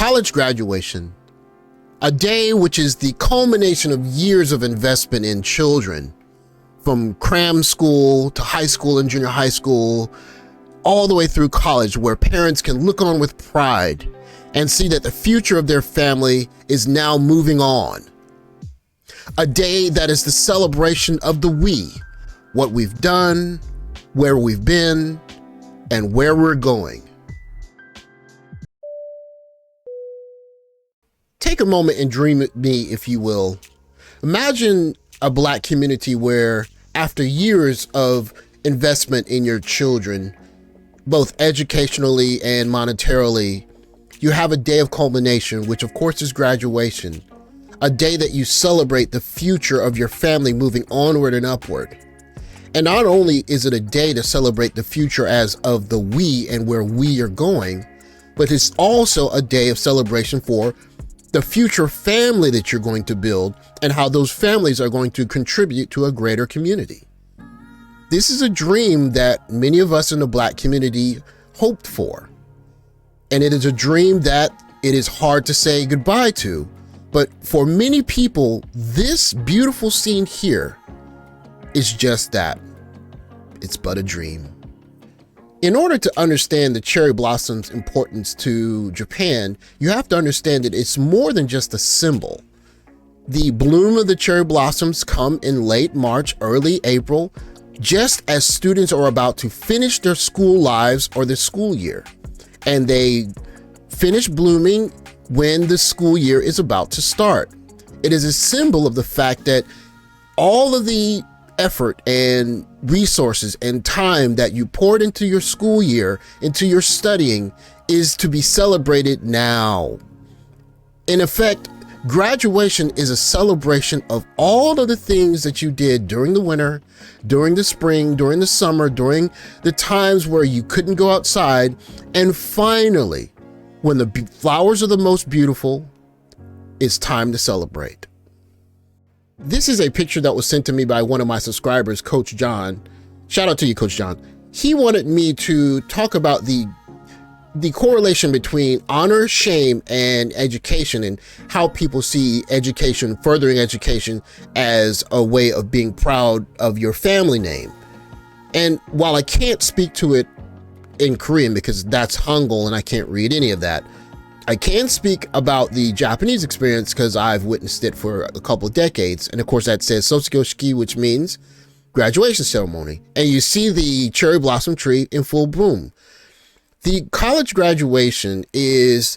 college graduation, a day which is the culmination of years of investment in children, from cram school to high school and junior high school, all the way through college, where parents can look on with pride and see that the future of their family is now moving on. A day that is the celebration of the we, what we've done, where we've been, and where we're going. Take a moment and dream with me, if you will. Imagine a Black community where, after years of investment in your children, both educationally and monetarily, you have a day of culmination, which of course is graduation, a day that you celebrate the future of your family moving onward and upward. And not only is it a day to celebrate the future as of the we and where we are going, but it's also a day of celebration for the future family that you're going to build and how those families are going to contribute to a greater community. This is a dream that many of us in the Black community hoped for. And it is a dream that it is hard to say goodbye to. But for many people, this beautiful scene here is just that. It's but a dream. In order to understand the cherry blossom's importance to Japan, you have to understand that it's more than just a symbol. The bloom of the cherry blossoms come in late March, early April, just as students are about to finish their school lives or their school year. And they finish blooming when the school year is about to start. It is a symbol of the fact that all of the effort and resources and time that you poured into your school year, into your studying, is to be celebrated now. In effect, graduation is a celebration of all of the things that you did during the winter, during the spring, during the summer, during the times where you couldn't go outside, and finally, when the flowers are the most beautiful, it's time to celebrate. This is a picture that was sent to me by one of my subscribers, Coach John. Shout out to you, Coach John. He wanted me to talk about the correlation between honor, shame, and education, and how people see education, furthering education, as a way of being proud of your family name. And while I can't speak to it in Korean because that's Hangul and I can't read any of that, I can speak about the Japanese experience because I've witnessed it for a couple of decades. And of course that says Sotsugoshiki, which means graduation ceremony. And you see the cherry blossom tree in full bloom. The college graduation is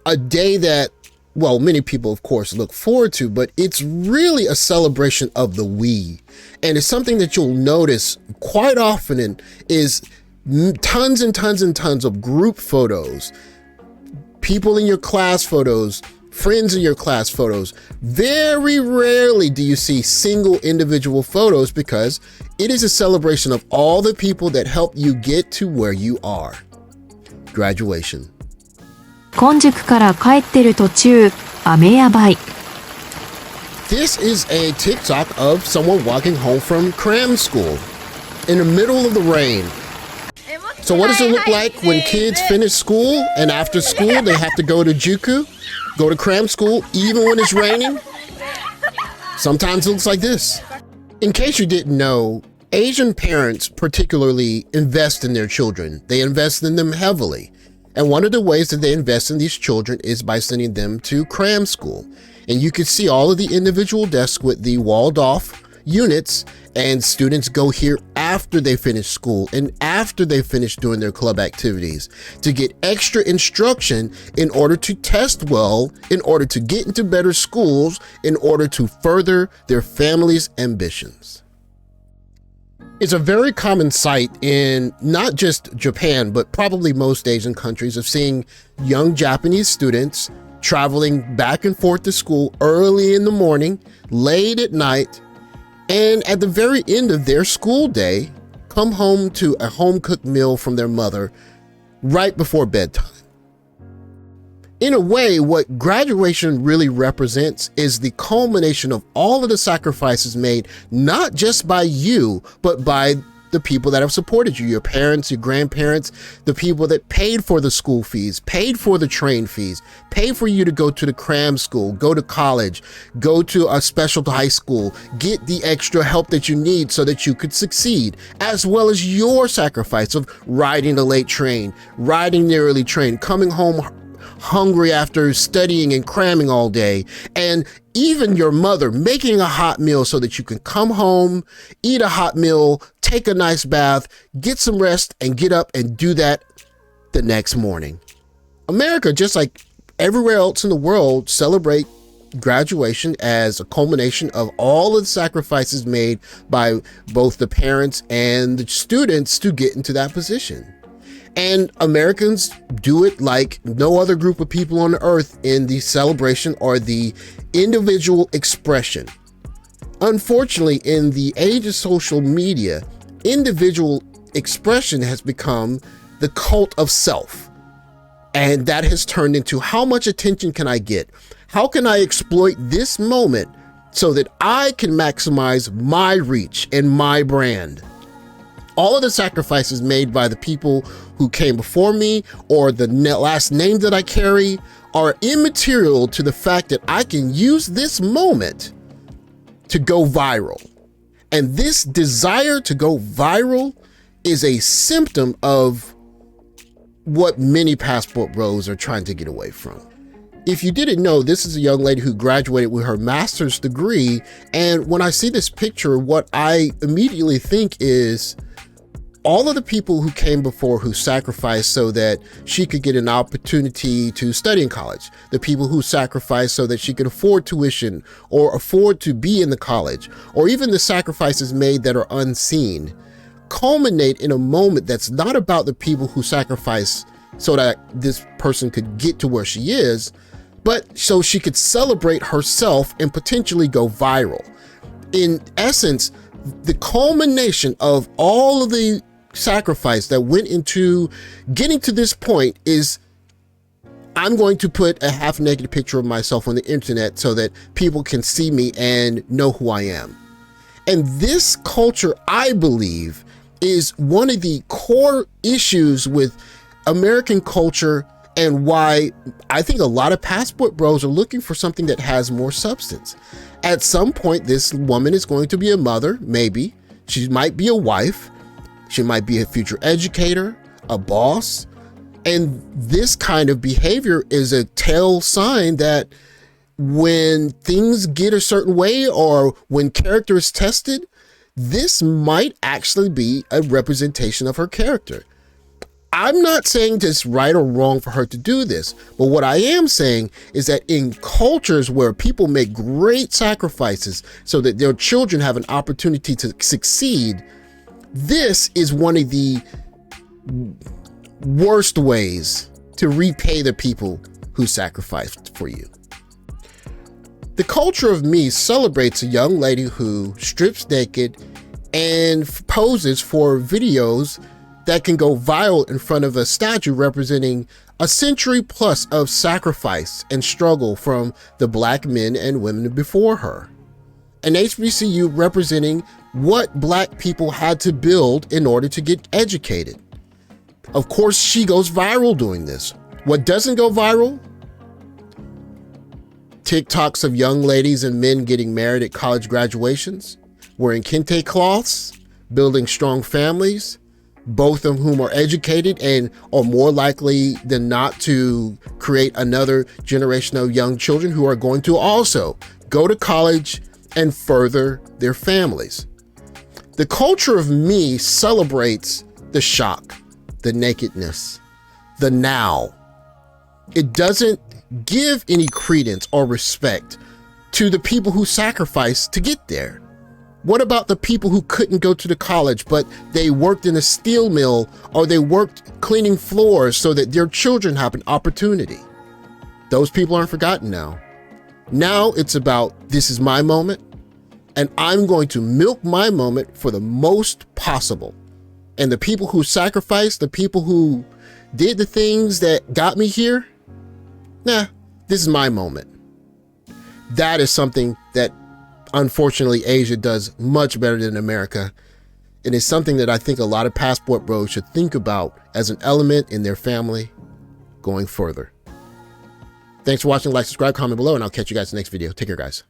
a day that, well, many people of course look forward to, but it's really a celebration of the we. And it's something that you'll notice quite often is tons and tons and tons of group photos, people in your class photos, friends in your class photos. Very rarely do you see single individual photos because it is a celebration of all the people that helped you get to where you are. Graduation. 今宿から帰ってる途中、雨やばい。This is a TikTok of someone walking home from cram school in the middle of the rain. So what does it look like when kids finish school and after school they have to go to Juku, go to cram school, even when it's raining? Sometimes it looks like this. In case you didn't know, Asian parents particularly invest in their children. They invest in them heavily. And one of the ways that they invest in these children is by sending them to cram school. And you can see all of the individual desks with the walled off units, and students go here after they finish school and after they finish doing their club activities to get extra instruction in order to test well, in order to get into better schools, in order to further their family's ambitions. It's a very common sight in not just Japan, but probably most Asian countries of seeing young Japanese students traveling back and forth to school early in the morning, late at night, and at the very end of their school day, come home to a home-cooked meal from their mother right before bedtime. In a way, what graduation really represents is the culmination of all of the sacrifices made, not just by you, but by the people that have supported you, your parents, your grandparents, the people that paid for the school fees, paid for the train fees, paid for you to go to the cram school, go to college, go to a special high school, get the extra help that you need so that you could succeed, as well as your sacrifice of riding the late train, riding the early train, coming home hungry after studying and cramming all day, and even your mother making a hot meal so that you can come home, eat a hot meal, take a nice bath, get some rest, and get up and do that the next morning. America, just like everywhere else in the world, celebrate graduation as a culmination of all of the sacrifices made by both the parents and the students to get into that position. And Americans do it like no other group of people on the earth in the celebration or the individual expression. Unfortunately, in the age of social media, individual expression has become the cult of self. And that has turned into, how much attention can I get? How can I exploit this moment so that I can maximize my reach and my brand? All of the sacrifices made by the people who came before me or the last name that I carry are immaterial to the fact that I can use this moment to go viral. And this desire to go viral is a symptom of what many passport bros are trying to get away from. If you didn't know, this is a young lady who graduated with her master's degree. And when I see this picture, what I immediately think is, all of the people who came before who sacrificed so that she could get an opportunity to study in college, the people who sacrificed so that she could afford tuition or afford to be in the college, or even the sacrifices made that are unseen, culminate in a moment that's not about the people who sacrificed so that this person could get to where she is, but so she could celebrate herself and potentially go viral. In essence, the culmination of all of the sacrifice that went into getting to this point is, I'm going to put a half naked picture of myself on the internet so that people can see me and know who I am. And this culture, I believe, is one of the core issues with American culture, and why I think a lot of passport bros are looking for something that has more substance. At some point, this woman is going to be a mother, maybe. She might be a wife. She might be a future educator, a boss. And this kind of behavior is a tell sign that when things get a certain way or when character is tested, this might actually be a representation of her character. I'm not saying it's right or wrong for her to do this, but what I am saying is that in cultures where people make great sacrifices so that their children have an opportunity to succeed, this is one of the worst ways to repay the people who sacrificed for you. The culture of me celebrates a young lady who strips naked and poses for videos that can go viral in front of a statue representing a century plus of sacrifice and struggle from the Black men and women before her. An HBCU representing what Black people had to build in order to get educated. Of course, she goes viral doing this. What doesn't go viral? TikToks of young ladies and men getting married at college graduations, wearing kente cloths, building strong families, both of whom are educated and are more likely than not to create another generation of young children who are going to also go to college and further their families. The culture of me celebrates the shock, the nakedness, the now. It doesn't give any credence or respect to the people who sacrificed to get there. What about the people who couldn't go to the college, but they worked in a steel mill or they worked cleaning floors so that their children have an opportunity? Those people aren't forgotten now. Now it's about, this is my moment, and I'm going to milk my moment for the most possible. And the people who sacrificed, the people who did the things that got me here, this is my moment. That is something that unfortunately Asia does much better than America. and it's something that I think a lot of passport bros should think about as an element in their family going further. Thanks for watching. Like, subscribe, comment below, and I'll catch you guys in the next video. Take care, guys.